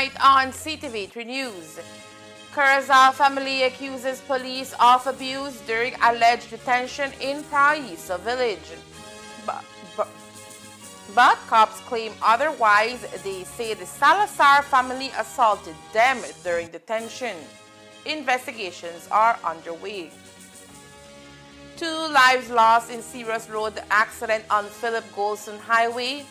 tonight on Ctv3 News. Salazar family accuses police of abuse during alleged detention in Pedro village. But, but, but cops claim otherwise. They say the Salazar family assaulted them during detention. Investigations are underway. 2 lives lost in serious road accident on Philip Golson Highway.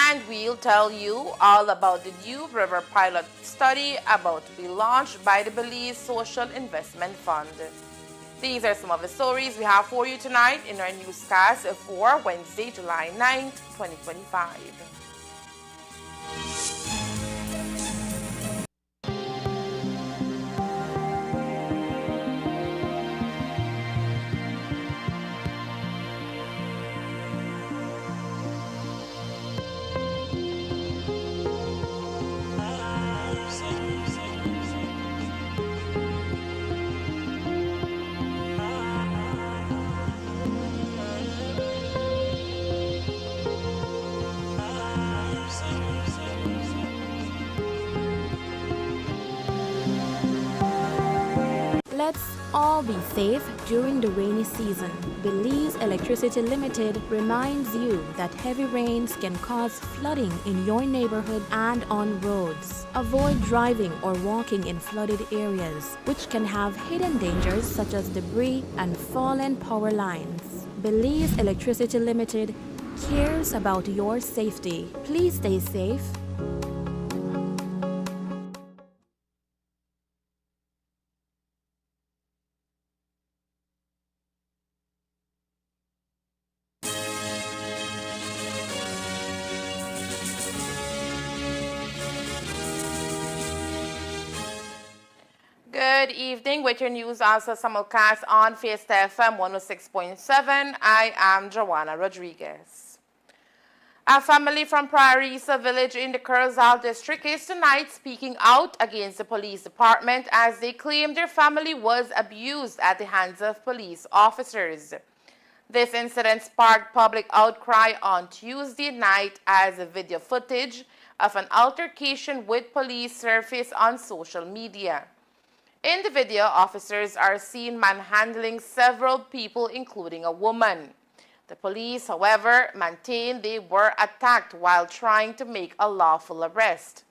And we'll tell you all about the new river pilot study about to be launched by the Belize Social Investment Fund. These are some of the stories we have for you tonight in our newscast for Wednesday, July 9th, 2025. Let's all be safe during the rainy season. Belize Electricity Limited reminds you that heavy rains can cause flooding in your neighborhood and on roads. Avoid driving or walking in flooded areas, which can have hidden dangers such as debris and fallen power lines. Belize Electricity Limited cares about your safety. Please stay safe. Good evening. With your news also simulcast on Fiesta FM 106.7. I am Joanna Rodriguez. A family from Pedro village in the Salazar district is tonight speaking out against the police department as they claim their family was abused at the hands of police officers. This incident sparked public outcry on Tuesday night as video footage of an altercation with police surfaced on social media. In the video, officers are seen manhandling several people, including a woman. The police, however, maintain they were attacked while trying to make a lawful arrest.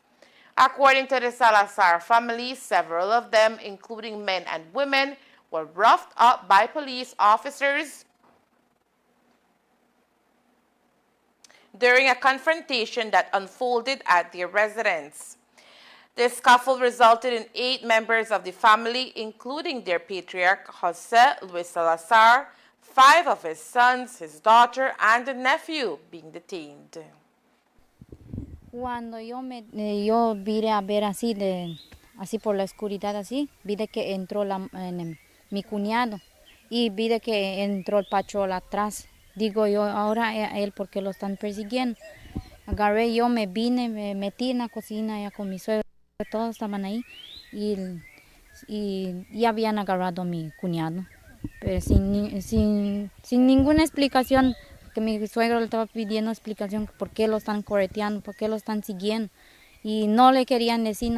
According to the Salazar family, several of them, including men and women, were roughed up by police officers during a confrontation that unfolded at their residence. The scuffle resulted in 8 members of the family, including their patriarch, Jose Luis Salazar, 5 of his sons, his daughter, and a nephew being detained. Cuando yo vine a ver así, así por la oscuridad, así, vi de que entró mi cuñado y vi de que entró el patrón atrás. Digo yo, ahora a él porque lo están persiguiendo. Agarré yo, me vine, me metí en la cocina ya con mi suegro. Todos estaban ahí y ya habían agarrado a mi cuñado, pero sin ninguna explicación, que mi suegro le estaba pidiendo explicación por qué lo están correteando, por qué lo están siguiendo, y no le querían decir,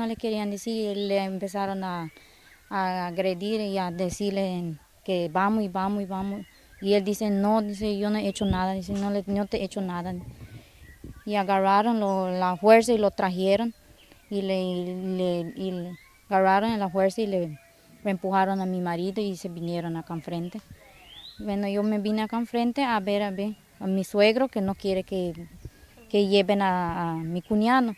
y le empezaron a agredir y a decirle que vamos, y él dice, no, dice, yo no he hecho nada, dice, no te he hecho nada, y agarraron la fuerza y lo trajeron. Y le agarraron a la fuerza y le empujaron a mi marido y se vinieron acá enfrente. Bueno, yo me vine acá enfrente a ver a mi suegro que no quiere que lleven a mi cuñado.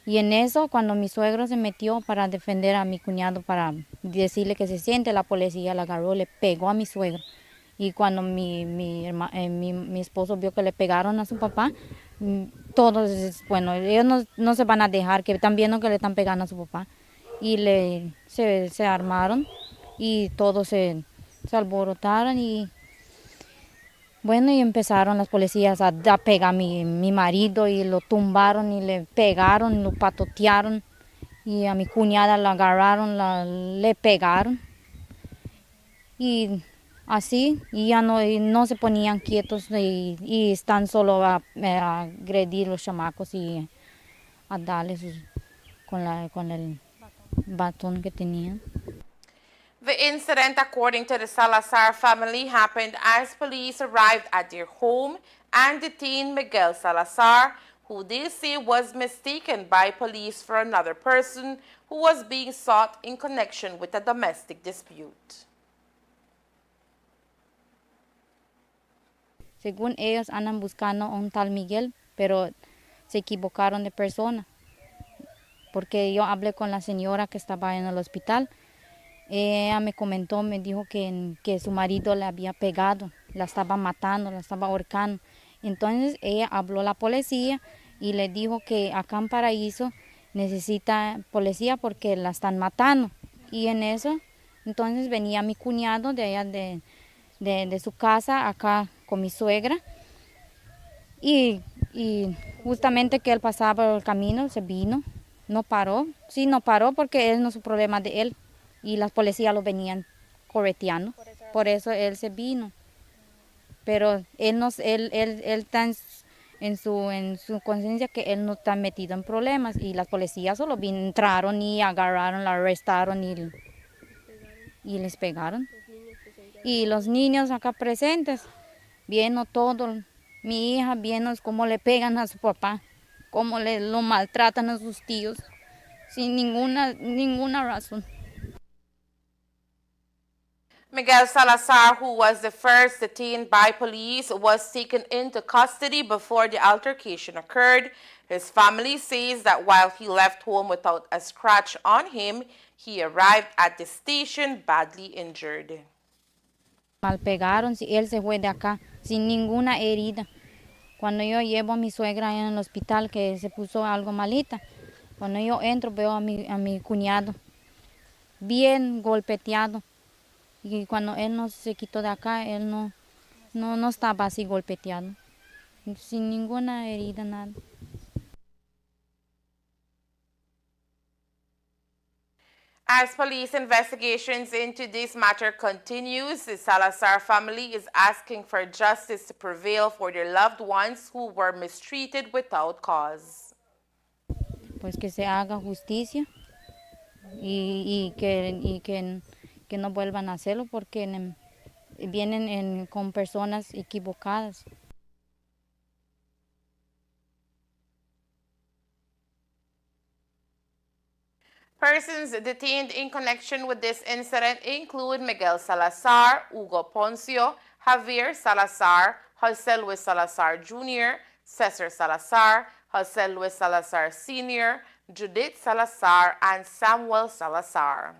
Y en eso, cuando mi suegro se metió para defender a mi cuñado, para decirle que se siente, la policía la agarró, le pegó a mi suegro. Y cuando mi esposo vio que le pegaron a su papá, todos, bueno, ellos no se van a dejar, que están viendo que le están pegando a su papá. Y se armaron y todos se alborotaron y bueno, y empezaron las policías a pegar a mi marido y lo tumbaron y le pegaron, lo patotearon y a mi cuñada la agarraron, le pegaron. Y así, y ya no se ponían quietos y están solo a agredir los chamacos y a darles con el batón que tenían. The incident, according to the Salazar family, happened as police arrived at their home and detained Miguel Salazar, who they say was mistaken by police for another person who was being sought in connection with a domestic dispute. Según ellos andan buscando a un tal Miguel, pero se equivocaron de persona. Porque yo hablé con la señora que estaba en el hospital. Ella me comentó, me dijo que su marido le había pegado, la estaba matando, la estaba ahorcando. Entonces ella habló a la policía y le dijo que acá en Paraíso necesita policía porque la están matando. Y en eso, entonces venía mi cuñado de allá de su casa acá con mi suegra. Y justamente que él pasaba por el camino, se vino, no paró. Sí, no paró porque él no es un problema de él. Y las policías lo venían correteando. Por eso él se vino. Pero él está en su conciencia que él no está metido en problemas. Y las policías solo entraron y agarraron, la arrestaron y les pegaron. Y los niños acá presentes, viendo todo. Mi hija viendo cómo le pegan a su papá, cómo lo maltratan a sus tíos, sin ninguna razón. Miguel Salazar, who was the first detained by police, was taken into custody before the altercation occurred. His family says that while he left home without a scratch on him, he arrived at the station badly injured. Mal pegaron, si él se fue de acá sin ninguna herida. Cuando yo llevo a mi suegra en el hospital que se puso algo malita, cuando yo entro veo a mi cuñado bien golpeteado. Y cuando él no se quitó de acá, él no estaba así golpeteado, sin ninguna herida, nada. As police investigations into this matter continues, the Salazar family is asking for justice to prevail for their loved ones who were mistreated without cause. Pues que se haga justicia y que no vuelvan a hacerlo porque vienen con personas equivocadas. Persons detained in connection with this incident include Miguel Salazar, Hugo Poncio, Javier Salazar, Jose Luis Salazar Jr., Cesar Salazar, Jose Luis Salazar Sr., Judith Salazar, and Samuel Salazar.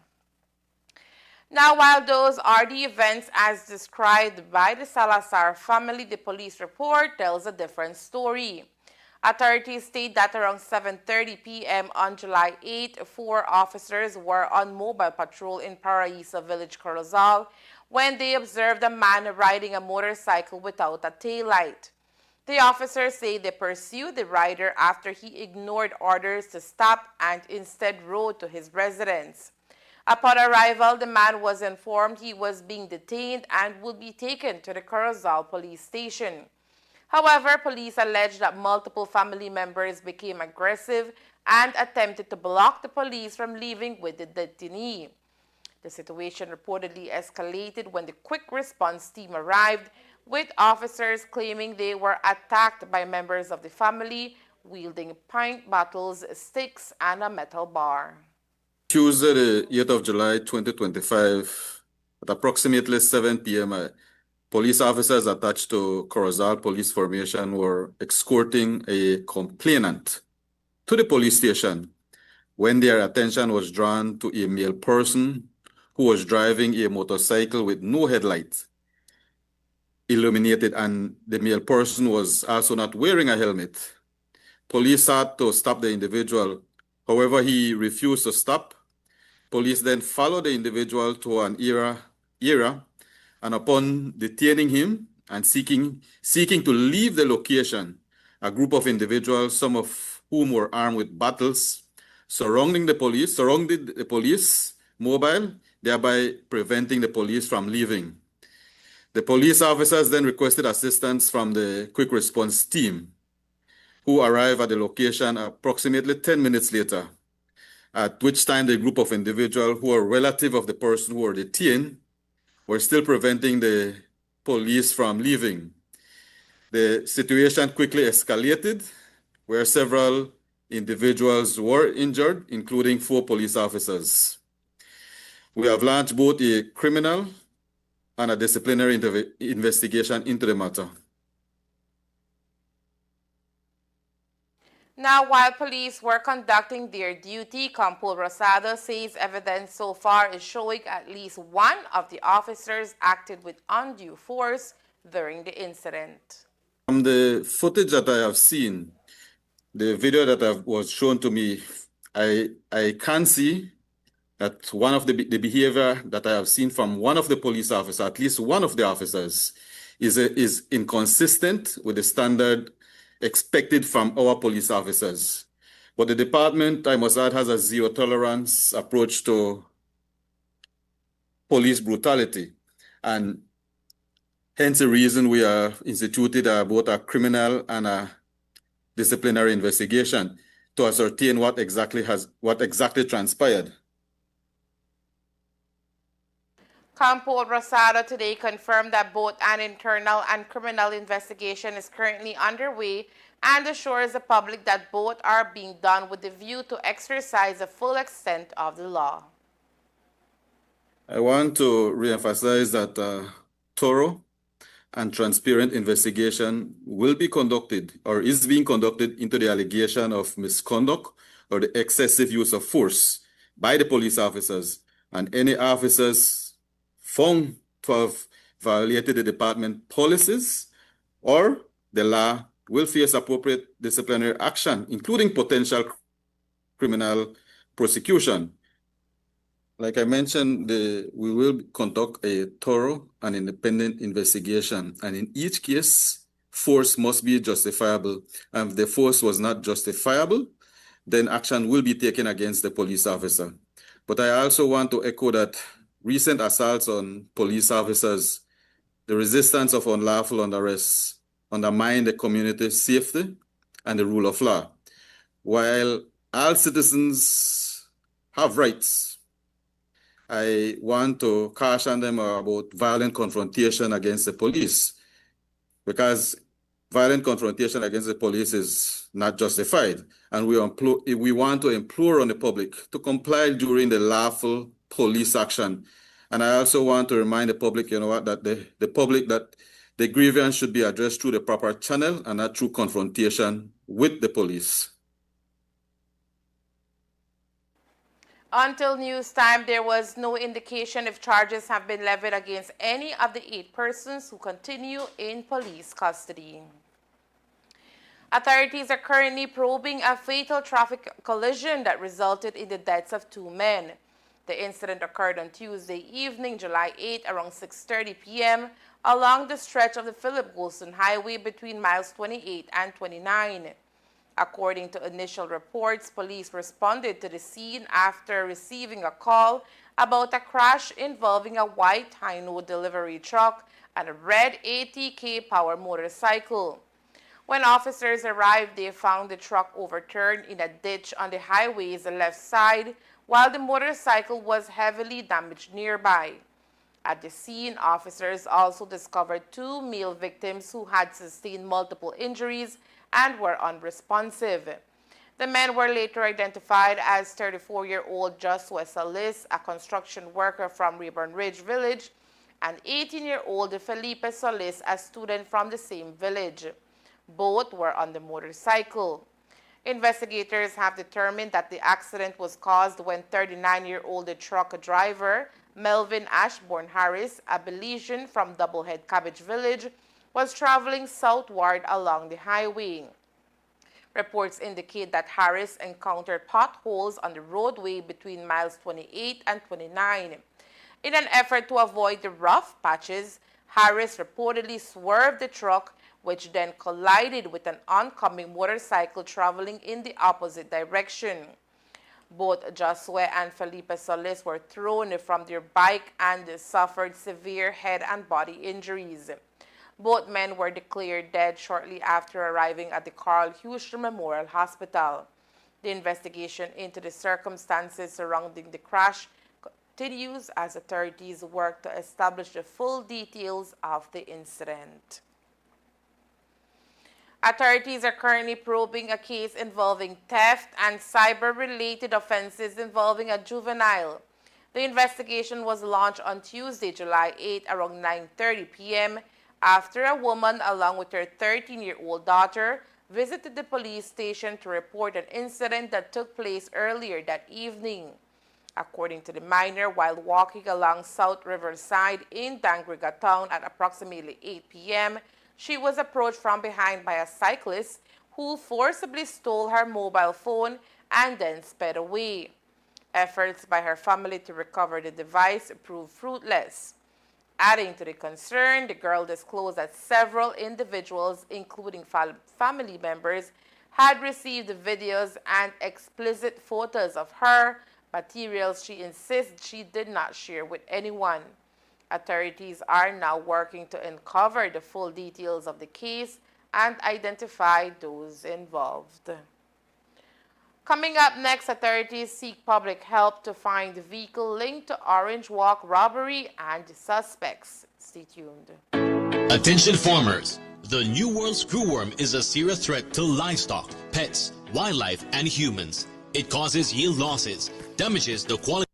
Now, while those are the events as described by the Salazar family, the police report tells a different story. Authorities state that around 7:30 p.m. on July 8, 4 officers were on mobile patrol in Paraíso village, Corozal, when they observed a man riding a motorcycle without a taillight. The officers say they pursued the rider after he ignored orders to stop and instead rode to his residence. Upon arrival, the man was informed he was being detained and would be taken to the Corozal police station. However, police alleged that multiple family members became aggressive and attempted to block the police from leaving with the detainee. The situation reportedly escalated when the quick response team arrived, with officers claiming they were attacked by members of the family, wielding pint bottles, sticks, and a metal bar. Tuesday, the 8th of July, 2025, at approximately 7 p.m., police officers attached to Corozal Police Formation were escorting a complainant to the police station when their attention was drawn to a male person who was driving a motorcycle with no headlights illuminated, and the male person was also not wearing a helmet. Police sought to stop the individual. However, he refused to stop. Police then followed the individual to an area, and upon detaining him and seeking to leave the location, a group of individuals, some of whom were armed with battles, surrounded the police mobile, thereby preventing the police from leaving. The police officers then requested assistance from the quick response team, who arrived at the location approximately 10 minutes later. at which time the group of individuals who are relative of the person who were detained were still preventing the police from leaving. The situation quickly escalated, where several individuals were injured, including 4 police officers. We have launched both a criminal and a disciplinary investigation into the matter. Now, while police were conducting their duty, Campo Rosado says evidence so far is showing at least one of the officers acted with undue force during the incident. From the footage that I have seen, the video that was shown to me, I can see that one of the behavior that I have seen from one of the police officers, at least one of the officers, is inconsistent with the standard expected from our police officers. But the department, I must add, has a zero tolerance approach to police brutality. And hence the reason we are instituted both a criminal and a disciplinary investigation to ascertain what exactly transpired. Campo Rosado today confirmed that both an internal and criminal investigation is currently underway and assures the public that both are being done with the view to exercise the full extent of the law. I want to reemphasize that thorough and transparent investigation will be conducted or is being conducted into the allegation of misconduct or the excessive use of force by the police officers, and any officers found to have violated the department policies or the law will face appropriate disciplinary action, including potential criminal prosecution. Like I mentioned, we will conduct a thorough and independent investigation, and in each case, force must be justifiable. And if the force was not justifiable, then action will be taken against the police officer. But I also want to echo that recent assaults on police officers, the resistance of unlawful arrests, undermine the community's safety and the rule of law. While all citizens have rights, I want to caution them about violent confrontation against the police, because violent confrontation against the police is not justified. And we want to implore on the public to comply during the lawful police action. And I also want to remind the public, that the grievance should be addressed through the proper channel and not through confrontation with the police. Until news time, there was no indication if charges have been levied against any of the 8 persons who continue in police custody. Authorities are currently probing a fatal traffic collision that resulted in the deaths of 2 men. The incident occurred on Tuesday evening, July 8, around 6:30 p.m. along the stretch of the Philip Wilson Highway between miles 28 and 29. According to initial reports, police responded to the scene after receiving a call about a crash involving a white Hino delivery truck and a red ATK power motorcycle. When officers arrived, they found the truck overturned in a ditch on the highway's left side, while the motorcycle was heavily damaged nearby. At the scene, officers also discovered 2 male victims who had sustained multiple injuries and were unresponsive. The men were later identified as 34-year-old Joshua Salis, a construction worker from Rayburn Ridge Village, and 18-year-old Felipe Solis, a student from the same village. Both were on the motorcycle. Investigators have determined that the accident was caused when 39-year-old truck driver Melvin Ashbourne Harris, a Belizean from Doublehead Cabbage Village, was traveling southward along the highway. Reports indicate that Harris encountered potholes on the roadway between miles 28 and 29. In an effort to avoid the rough patches, Harris reportedly swerved the truck, which then collided with an oncoming motorcycle traveling in the opposite direction. Both Joshua and Felipe Solis were thrown from their bike and suffered severe head and body injuries. Both men were declared dead shortly after arriving at the Carl Houston Memorial Hospital. The investigation into the circumstances surrounding the crash continues as authorities work to establish the full details of the incident. Authorities are currently probing a case involving theft and cyber-related offenses involving a juvenile. The investigation was launched on Tuesday, July 8, around 9:30 p.m. after a woman, along with her 13-year-old daughter, visited the police station to report an incident that took place earlier that evening. According to the minor, while walking along South Riverside in Dangriga Town at approximately 8 p.m., she was approached from behind by a cyclist who forcibly stole her mobile phone and then sped away. Efforts by her family to recover the device proved fruitless. Adding to the concern, the girl disclosed that several individuals, including family members, had received videos and explicit photos of her, materials she insists she did not share with anyone. Authorities are now working to uncover the full details of the case and identify those involved. Coming up next, authorities seek public help to find the vehicle linked to Orange Walk robbery and suspects. Stay tuned. Attention farmers. The New World screwworm is a serious threat to livestock, pets, wildlife, and humans. It causes yield losses, damages the quality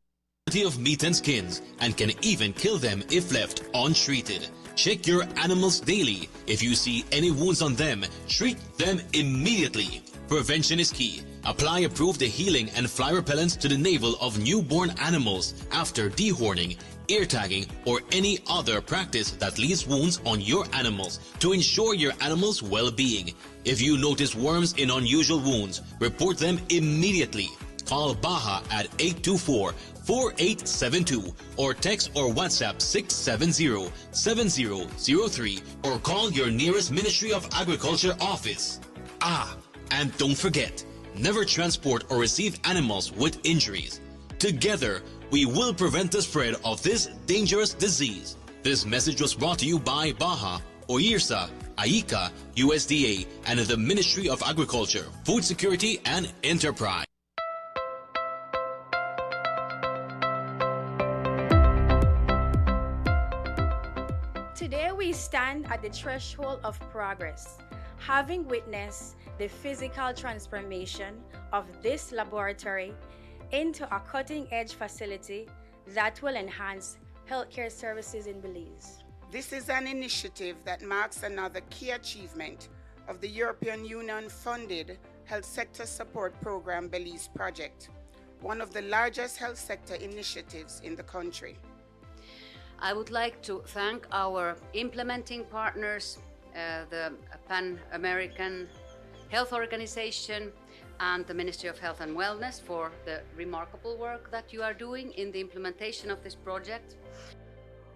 of meat and skins, and can even kill them if left untreated. Check your animals daily. If you see any wounds on them, treat them immediately. Prevention is key. Apply approved healing and fly repellents to the navel of newborn animals after dehorning, ear tagging, or any other practice that leaves wounds on your animals to ensure your animal's well-being. If you notice worms in unusual wounds, report them immediately. Call Baja at 824-4872 or text or WhatsApp 670-7003 or call your nearest Ministry of Agriculture office. And don't forget, never transport or receive animals with injuries. Together, we will prevent the spread of this dangerous disease. This message was brought to you by Baja, OIRSA, AICA, USDA, and the Ministry of Agriculture, Food Security, and Enterprise. Today we stand at the threshold of progress, having witnessed the physical transformation of this laboratory into a cutting-edge facility that will enhance healthcare services in Belize. This is an initiative that marks another key achievement of the European Union-funded Health Sector Support Program Belize project, one of the largest health sector initiatives in the country. I would like to thank our implementing partners, the Pan-American Health Organization and the Ministry of Health and Wellness for the remarkable work that you are doing in the implementation of this project.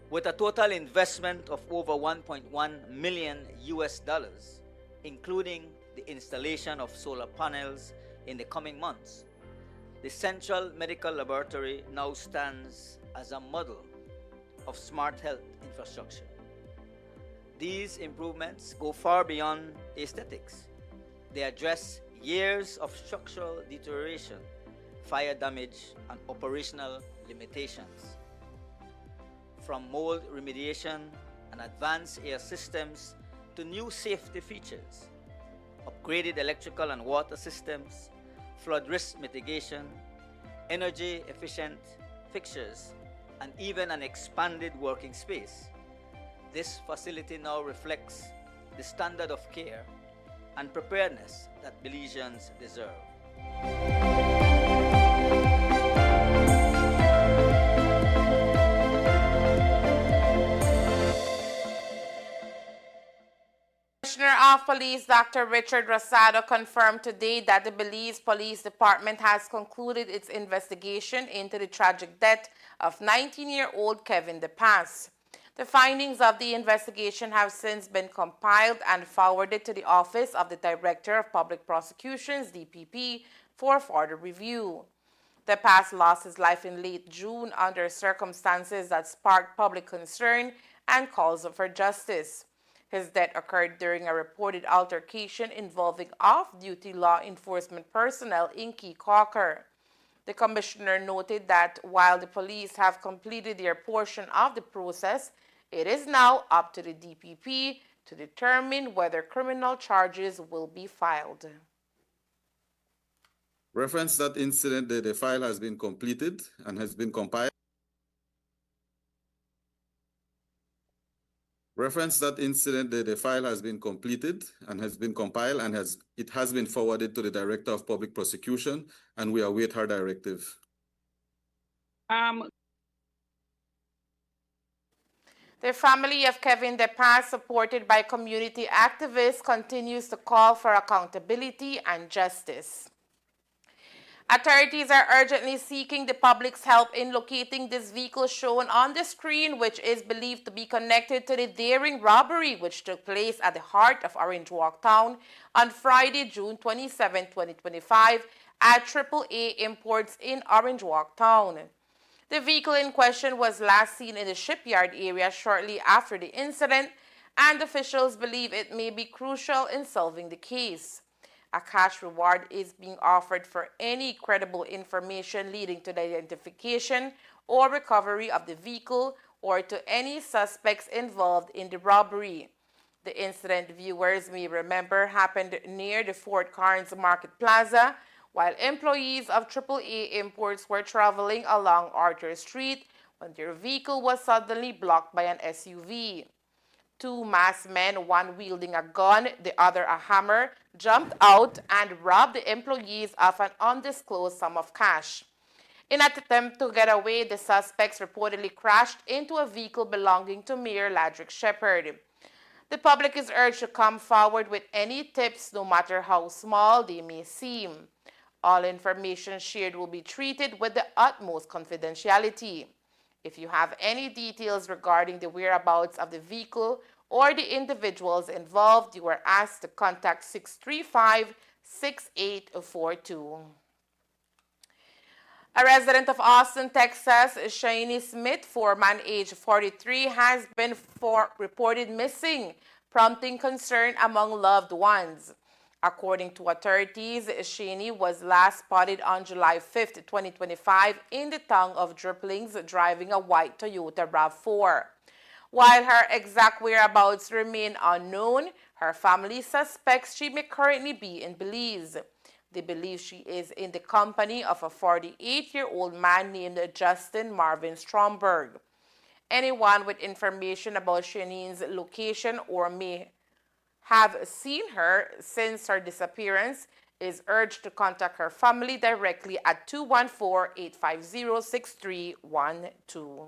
With a total investment of over $1.1 million, including the installation of solar panels in the coming months, the Central Medical Laboratory now stands as a model of smart health infrastructure. These improvements go far beyond aesthetics. They address years of structural deterioration, fire damage, and operational limitations. From mold remediation and advanced air systems to new safety features, upgraded electrical and water systems, flood risk mitigation, energy efficient fixtures, and even an expanded working space. This facility now reflects the standard of care and preparedness that Belizeans deserve. Commissioner of Police Dr. Richard Rosado confirmed today that the Belize Police Department has concluded its investigation into the tragic death of 19-year-old Kevin DePass. The findings of the investigation have since been compiled and forwarded to the Office of the Director of Public Prosecutions, DPP, for further review. DePass lost his life in late June under circumstances that sparked public concern and calls for justice. His death occurred during a reported altercation involving off-duty law enforcement personnel in Key Corker. The commissioner noted that while the police have completed their portion of the process, it is now up to the DPP to determine whether criminal charges will be filed. Reference that incident, the file has been completed and has been compiled. Reference that incident, the file has been completed and has been compiled and it has been forwarded to the Director of Public Prosecution, and we await her directive. The family of Kevin DePaz, supported by community activists, continues to call for accountability and justice. Authorities are urgently seeking the public's help in locating this vehicle shown on the screen, which is believed to be connected to the daring robbery which took place at the heart of Orange Walk Town on Friday, June 27, 2025 at AAA Imports in Orange Walk Town. The vehicle in question was last seen in the shipyard area shortly after the incident, and officials believe it may be crucial in solving the case. A cash reward is being offered for any credible information leading to the identification or recovery of the vehicle or to any suspects involved in the robbery. The incident, viewers may remember, happened near the Fort Karnes Market Plaza while employees of AAA Imports were traveling along Arthur Street when their vehicle was suddenly blocked by an SUV. Two masked men, one wielding a gun, the other a hammer, jumped out and robbed the employees of an undisclosed sum of cash. In an attempt to get away, the suspects reportedly crashed into a vehicle belonging to Mayor Ladrick Shepherd. The public is urged to come forward with any tips, no matter how small they may seem. All information shared will be treated with the utmost confidentiality. If you have any details regarding the whereabouts of the vehicle or the individuals involved, you are asked to contact 635-6842. A resident of Austin, Texas, Shani Smith, foreman age 43, has been reported missing, prompting concern among loved ones. According to authorities, Shani was last spotted on July 5, 2025 in the town of Dripplings driving a white Toyota RAV4. While her exact whereabouts remain unknown, her family suspects she may currently be in Belize. They believe she is in the company of a 48-year-old man named Justin Marvin Stromberg. Anyone with information about Shani's location or may have seen her since her disappearance is urged to contact her family directly at 214-850-6312.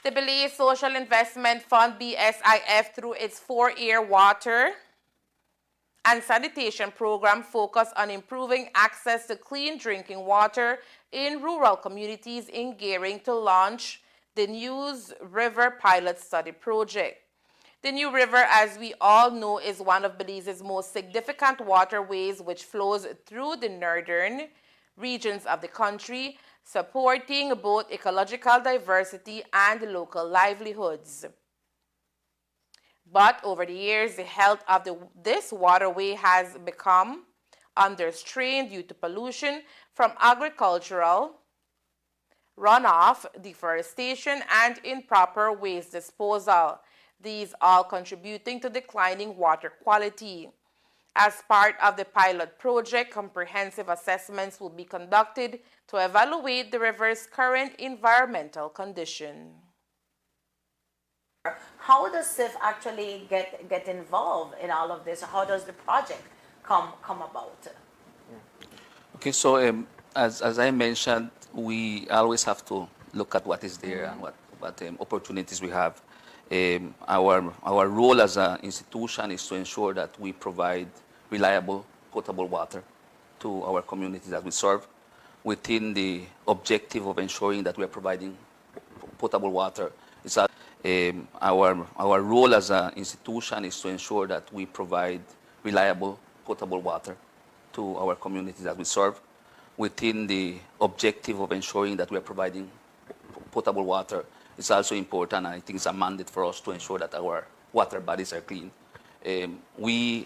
The Belize Social Investment Fund, BSIF, through its 4-year water and sanitation program, focus on improving access to clean drinking water in rural communities in gearing to launch the News River Pilot Study Project. The New River, as we all know, is one of Belize's most significant waterways, which flows through the northern regions of the country, supporting both ecological diversity and local livelihoods. But over the years, the health of this waterway has become under strain due to pollution from agricultural runoff, deforestation, and improper waste disposal. These all contributing to declining water quality. As part of the pilot project, comprehensive assessments will be conducted to evaluate the river's current environmental condition. How does CIF actually get involved in all of this? How does the project come about? Okay, so as I mentioned, we always have to look at what is there and what opportunities we have. Our role as an institution is to ensure that we provide reliable, potable water to our communities that we serve, within the objective of ensuring that we are providing potable water. It's our role as an institution is to ensure that we provide reliable, potable water to our communities that we serve, within the objective of ensuring that we are providing potable water. It's also important, and I think it's a mandate for us to ensure that our water bodies are clean.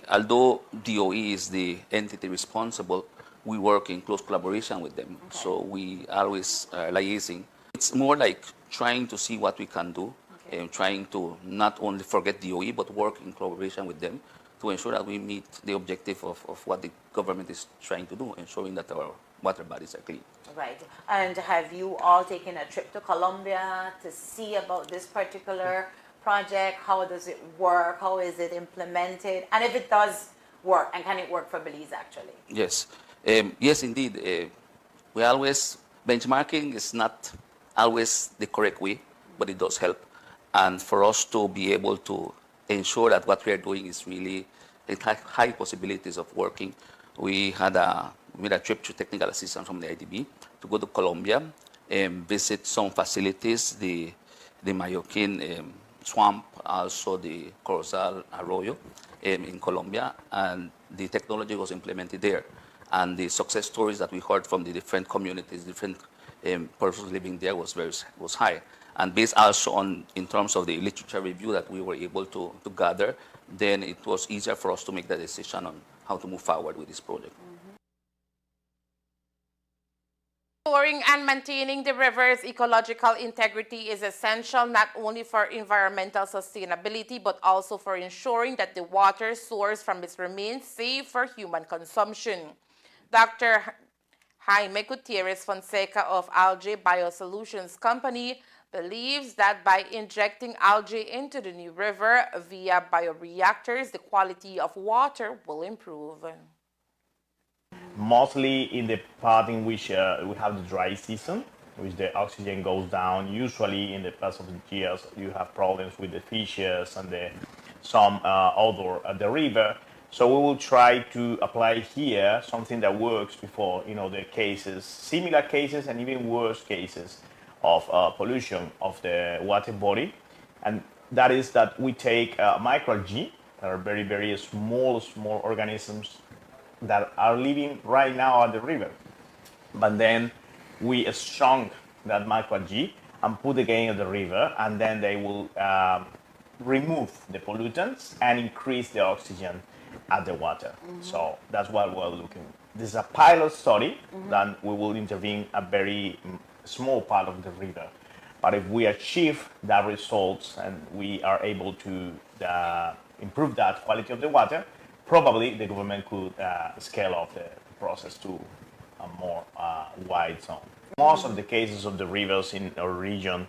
Although DOE is the entity responsible, we work in close collaboration with them. Okay. So we always are liaising. It's more like trying to see what we can do, and trying to not only forget DOE, but work in collaboration with them to ensure that we meet the objective of what the government is trying to do, ensuring that our water bodies are clean. Right. And have you all taken a trip to Colombia to see about this particular project? How does it work? How is it implemented? And if it does work, and can it work for Belize actually? Yes. Yes, indeed. We always, benchmarking is not always the correct way, but it does help. And for us to be able to ensure that what we are doing is really, it has high possibilities of working, we made a trip to technical assistance from the IDB to go to Colombia and visit some facilities, the Mayoquin swamp, also the Corozal Arroyo in Colombia, and the technology was implemented there. And the success stories that we heard from the different communities, different persons living there was high. And based also on, in terms of the literature review that we were able to gather, then it was easier for us to make the decision on how to move forward with this project. Restoring and maintaining the river's ecological integrity is essential not only for environmental sustainability, but also for ensuring that the water source from it remains safe for human consumption. Dr. Jaime Gutierrez Fonseca of Algae Biosolutions Company believes that by injecting algae into the new river via bioreactors, the quality of water will improve. Mostly in the part in which we have the dry season, which the oxygen goes down. Usually in the past of the years, you have problems with the fishes and some odor at the river. So we will try to apply here something that works before, the cases, similar cases and even worse cases of pollution of the water body. And that is that we take microalgae, that are very, very small organisms that are living right now at the river. But then we shrunk that microalgae and put again at the river, and then they will remove the pollutants and increase the oxygen at the water. So that's what we're looking. This is a pilot study that we will intervene a very small part of the river. But if we achieve that results and we are able to improve that quality of the water, probably the government could scale up the process to a more wide zone. Most of the cases of the rivers in our region,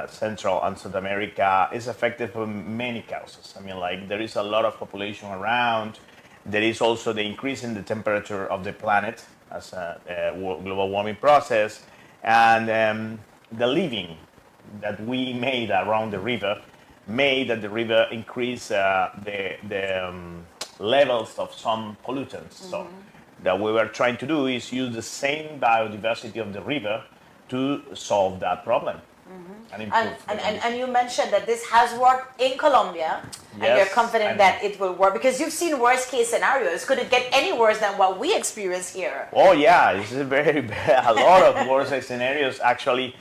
Central and South America, is affected from many causes. I mean, like, there is a lot of population around. There is also the increase in the temperature of the planet as a global warming process. And the living that we made around the river made that the river increase the levels of some pollutants. So that we were trying to do is use the same biodiversity of the river to solve that problem. And improve. And you mentioned that this has worked in Colombia, and you're confident that it will work because you've seen worst case scenarios. Could it get any worse than what we experience here? Oh yeah, it's a lot of worst case scenarios. Actually,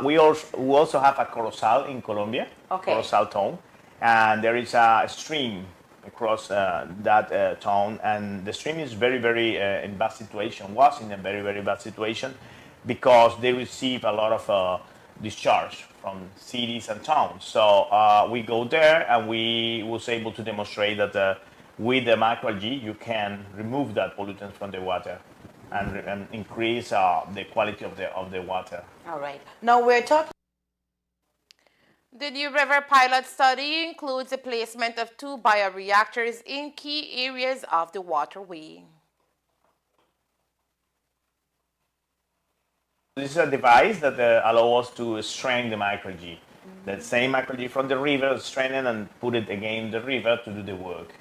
we also have a Corozal in Colombia, Corozal town, and there is a stream across that town, and the stream is very, very in bad situation, was in a very, very bad situation because they receive a lot of discharge from cities and towns. So we go there and we was able to demonstrate that with the microalgae you can remove that pollutant from the water and increase the quality of the water. All right. Now we're talking. The New River pilot study includes the placement of 2 bioreactors in key areas of the waterway. This is a device that allows us to strain the microalgae. That same microalgae from the river, strain it and put it again in the river to do the work.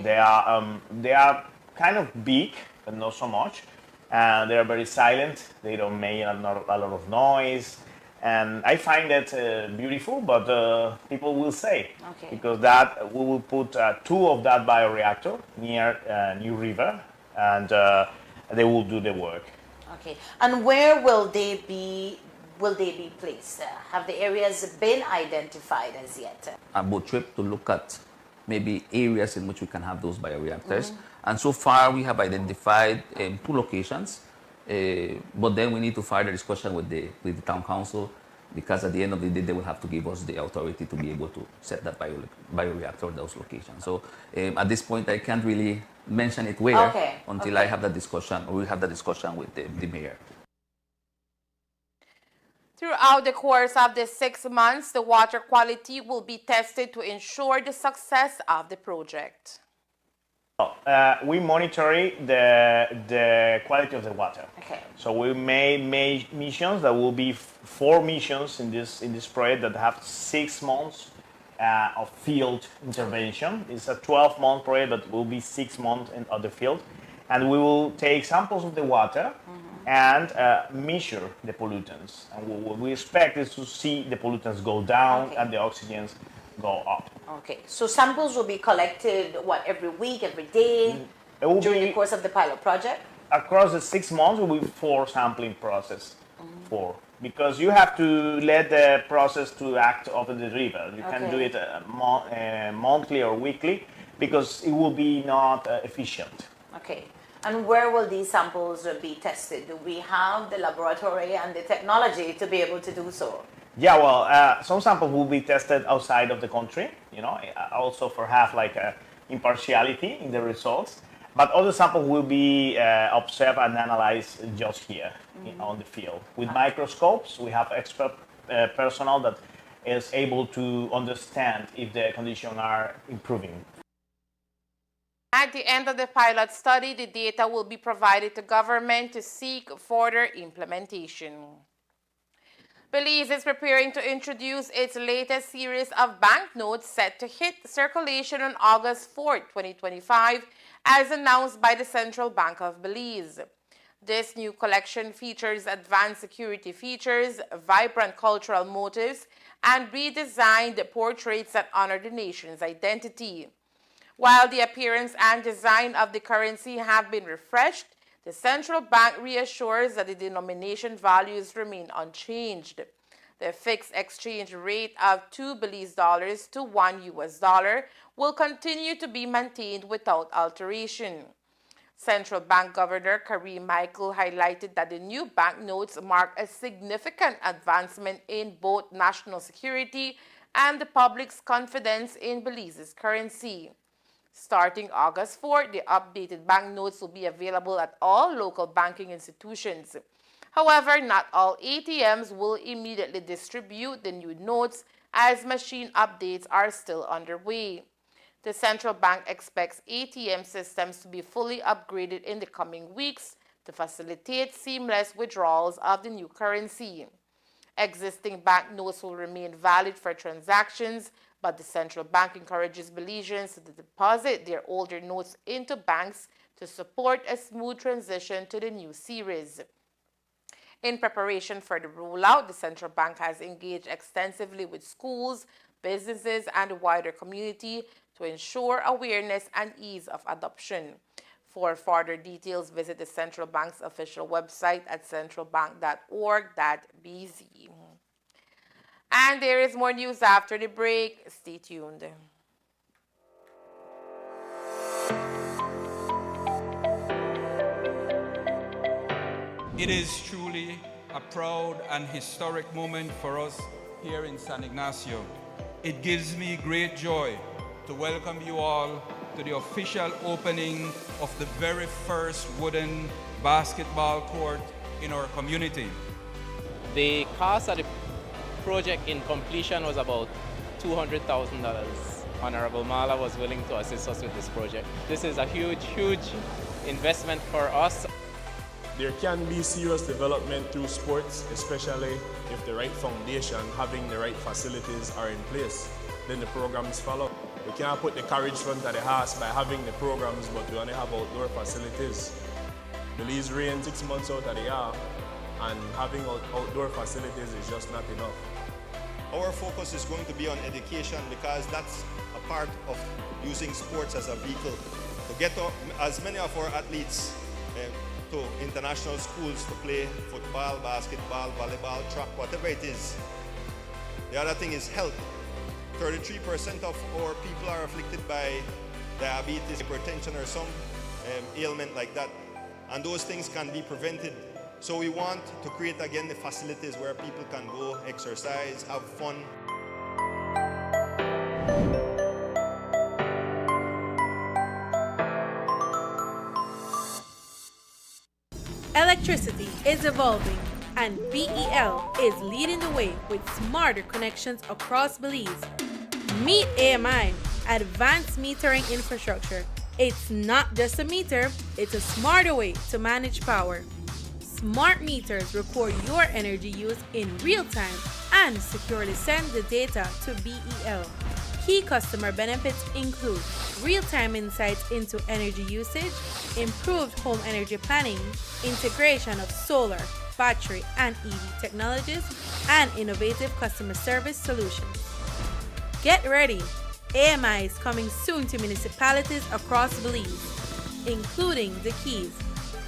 They are kind of big, but not so much. And they are very silent. They don't make a lot of noise. And I find that beautiful, but people will say, because that we will put 2 of that bioreactor near New River, and they will do the work. Okay, and where will they be will they be placed? Have the areas been identified as yet? A boat trip to look at maybe areas in which we can have those bioreactors. And so far we have identified 2 locations, but then we need to further discussion with the town council, because at the end of the day they will have to give us the authority to be able to set that bioreactor in those locations. So at this point I can't really mention it where until I have that discussion, or we have that discussion with the mayor. Throughout the course of the 6 months, the water quality will be tested to ensure the success of the project. We monitor the quality of the water. Okay. So we made missions. There will be 4 missions in this project that have 6 months of field intervention. It's a 12-month project, but will be 6 months in the field, and we will take samples of the water and measure the pollutants. And what we expect is to see the pollutants go down and the oxygens go up. Okay, so samples will be collected, every week, every day, during the course of the pilot project? Across the 6 months, will be 4 sampling process. 4. Because you have to let the process to act over the river. You can do it monthly or weekly, because it will be not efficient. Okay. And where will these samples be tested? Do we have the laboratory and the technology to be able to do so? Yeah, well, some samples will be tested outside of the country, also for impartiality in the results. But other samples will be observed and analyzed just here on the field. With microscopes, we have expert personnel that is able to understand if the conditions are improving. At the end of the pilot study, the data will be provided to government to seek further implementation. Belize is preparing to introduce its latest series of banknotes set to hit circulation on August 4, 2025, as announced by the Central Bank of Belize. This new collection features advanced security features, vibrant cultural motifs, and redesigned portraits that honor the nation's identity. While the appearance and design of the currency have been refreshed, the central bank reassures that the denomination values remain unchanged. The fixed exchange rate of 2 Belize dollars to 1 US dollar will continue to be maintained without alteration. Central Bank Governor Karim Michael highlighted that the new banknotes mark a significant advancement in both national security and the public's confidence in Belize's currency. Starting August 4, the updated banknotes will be available at all local banking institutions. However, not all ATMs will immediately distribute the new notes, as machine updates are still underway. The central bank expects ATM systems to be fully upgraded in the coming weeks to facilitate seamless withdrawals of the new currency. Existing banknotes will remain valid for transactions, but the central bank encourages Belizeans to deposit their older notes into banks to support a smooth transition to the new series. In preparation for the rollout, the central bank has engaged extensively with schools, businesses, and the wider community to ensure awareness and ease of adoption. For further details, visit the central bank's official website at centralbank.org.bz. And there is more news after the break. Stay tuned. It is truly a proud and historic moment for us here in San Ignacio. It gives me great joy to welcome you all to the official opening of the very first wooden basketball court in our community. The cost of the project in completion was about $200,000. Honorable Mala was willing to assist us with this project. This is a huge, huge investment for us. There can be serious development through sports, especially if the right foundation, having the right facilities are in place. Then the programs follow. We can't put the carriage front of the house by having the programs, but we only have outdoor facilities. Belize rain 6 months out of the year, and having outdoor facilities is just not enough. Our focus is going to be on education, because that's a part of using sports as a vehicle to get as many of our athletes to international schools to play football, basketball, volleyball, track, whatever it is. The other thing is health. 33% of our people are afflicted by diabetes, hypertension, or some ailment like that. And those things can be prevented. So we want to create again the facilities where people can go exercise, have fun. Electricity is evolving, and BEL is leading the way with smarter connections across Belize. Meet AMI, Advanced Metering Infrastructure. It's not just a meter, it's a smarter way to manage power. Smart meters record your energy use in real time and securely send the data to BEL. Key customer benefits include real-time insights into energy usage, improved home energy planning, integration of solar, battery, and EV technologies, and innovative customer service solutions. Get ready! AMI is coming soon to municipalities across Belize, including the Keys,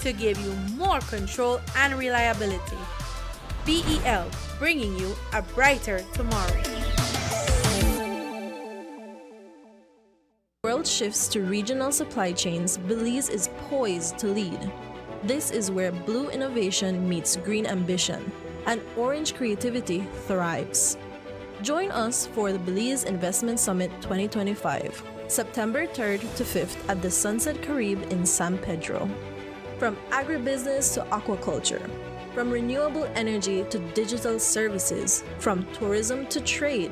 to give you more control and reliability. BEL, bringing you a brighter tomorrow. World shifts to regional supply chains, Belize is poised to lead. This is where blue innovation meets green ambition, and orange creativity thrives. Join us for the Belize Investment Summit 2025, September 3rd to 5th at the Sunset Carib in San Pedro. From agribusiness to aquaculture, from renewable energy to digital services, from tourism to trade,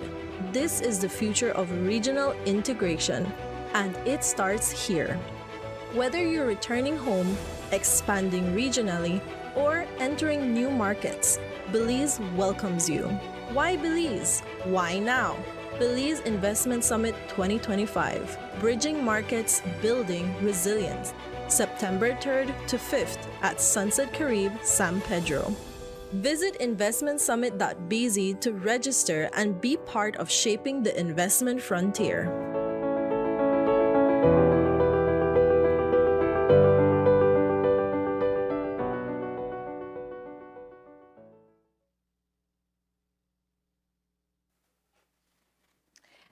this is the future of regional integration, and it starts here. Whether you're returning home, expanding regionally, or entering new markets, Belize welcomes you. Why Belize? Why now? Belize Investment Summit 2025, Bridging Markets, Building Resilience, September 3rd to 5th at Sunset Carib, San Pedro. Visit investmentsummit.bz to register and be part of shaping the investment frontier.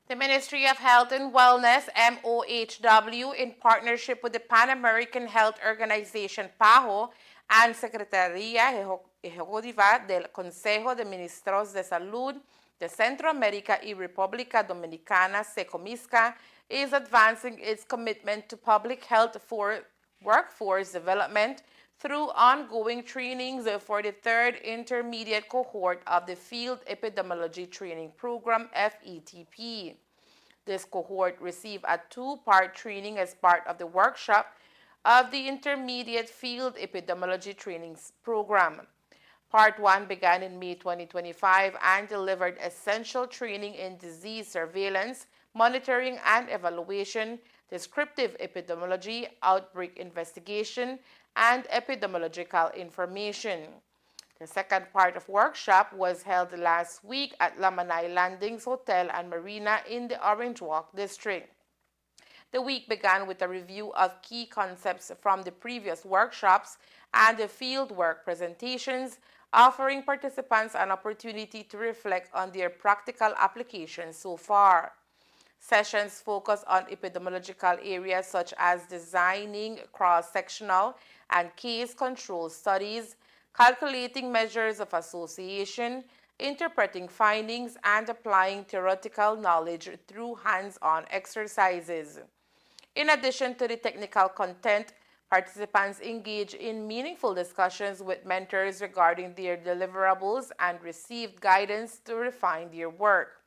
The Ministry of Health and Wellness, MOHW, in partnership with the Pan American Health Organization, PAHO, and Secretaría Ejecutiva del Consejo de Ministros de Salud de Centroamérica y República Dominicana, SECOMISCA, is advancing its commitment to public health for workforce development through ongoing trainings for the third intermediate cohort of the Field Epidemiology Training Program, FETP. This cohort received a two-part training as part of the workshop of the Intermediate Field Epidemiology Training Program. Part 1 began in May 2025 and delivered essential training in disease surveillance, monitoring and evaluation, descriptive epidemiology, outbreak investigation, and epidemiological information. The second part of workshop was held last week at Lamanai Landings Hotel and Marina in the Orange Walk district. The week began with a review of key concepts from the previous workshops and the fieldwork presentations, offering participants an opportunity to reflect on their practical applications so far. Sessions focus on epidemiological areas such as designing cross-sectional and case control studies, calculating measures of association, interpreting findings, and applying theoretical knowledge through hands-on exercises. In addition to the technical content, participants engage in meaningful discussions with mentors regarding their deliverables and received guidance to refine their work.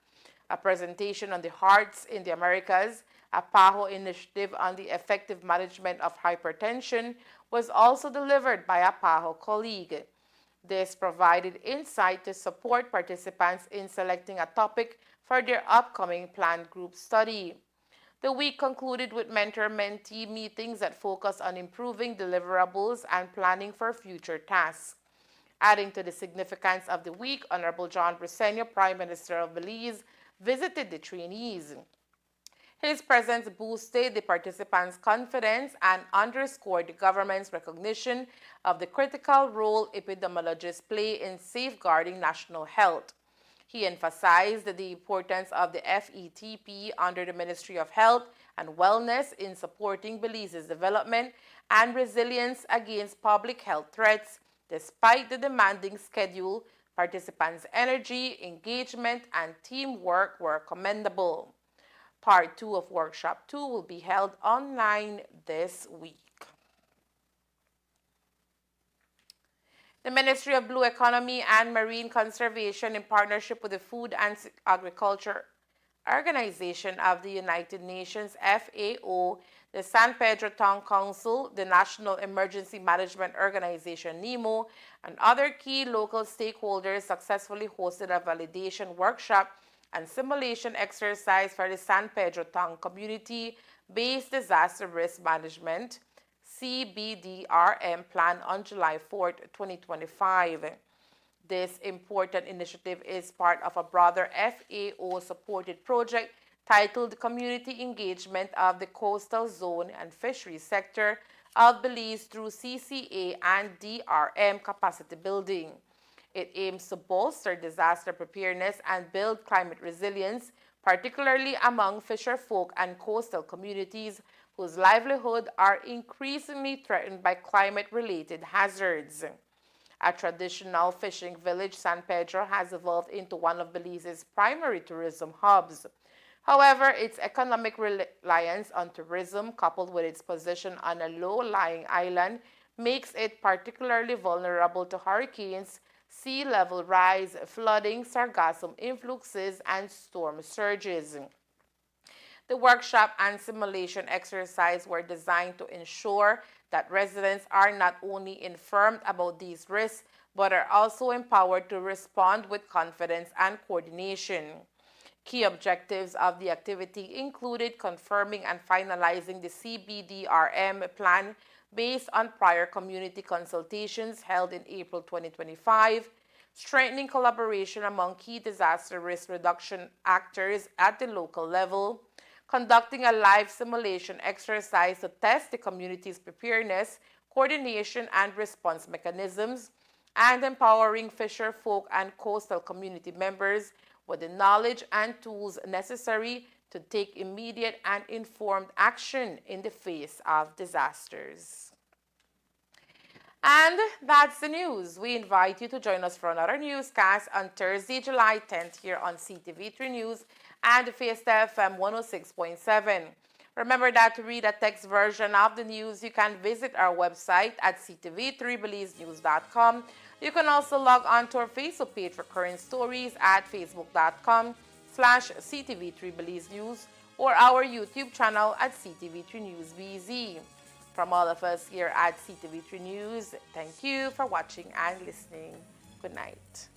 A presentation on the Hearts in the Americas, a PAHO initiative on the effective management of hypertension, was also delivered by a PAHO colleague. This provided insight to support participants in selecting a topic for their upcoming planned group study. The week concluded with mentor-mentee meetings that focus on improving deliverables and planning for future tasks. Adding to the significance of the week, Honorable John Briceño, Prime Minister of Belize, visited the trainees. His presence boosted the participants' confidence and underscored the government's recognition of the critical role epidemiologists play in safeguarding national health. He emphasized the importance of the FETP under the Ministry of Health and Wellness in supporting Belize's development and resilience against public health threats. Despite the demanding schedule, participants' energy, engagement, and teamwork were commendable. Part 2 of Workshop 2 will be held online this week. The Ministry of Blue Economy and Marine Conservation, in partnership with the Food and Agriculture Organization of the United Nations, FAO, the San Pedro Town Council, the National Emergency Management Organization, NEMO, and other key local stakeholders successfully hosted a validation workshop and simulation exercise for the San Pedro Town Community-Based Disaster Risk Management CBDRM plan on July 4, 2025. This important initiative is part of a broader FAO-supported project titled Community Engagement of the Coastal Zone and Fisheries Sector of Belize through CCA and DRM capacity building. It aims to bolster disaster preparedness and build climate resilience, particularly among fisherfolk and coastal communities whose livelihood are increasingly threatened by climate-related hazards. A traditional fishing village, San Pedro has evolved into one of Belize's primary tourism hubs. However, its economic reliance on tourism, coupled with its position on a low-lying island, makes it particularly vulnerable to hurricanes, sea level rise, flooding, sargassum influxes, and storm surges. The workshop and simulation exercise were designed to ensure that residents are not only informed about these risks, but are also empowered to respond with confidence and coordination. Key objectives of the activity included confirming and finalizing the CBDRM plan based on prior community consultations held in April 2025, strengthening collaboration among key disaster risk reduction actors at the local level, conducting a live simulation exercise to test the community's preparedness, coordination, and response mechanisms, and empowering fisher folk and coastal community members with the knowledge and tools necessary to take immediate and informed action in the face of disasters. And that's the news. We invite you to join us for another newscast on Thursday, July 10th here on Ctv3 News and Fiesta FM 106.7. Remember that to read a text version of the news, you can visit our website at ctv3belizenews.com. You can also log on to our Facebook page for current stories at facebook.com/ctv3belizenews or our YouTube channel at Ctv3 News BZ. From all of us here at Ctv3 News, thank you for watching and listening. Good night.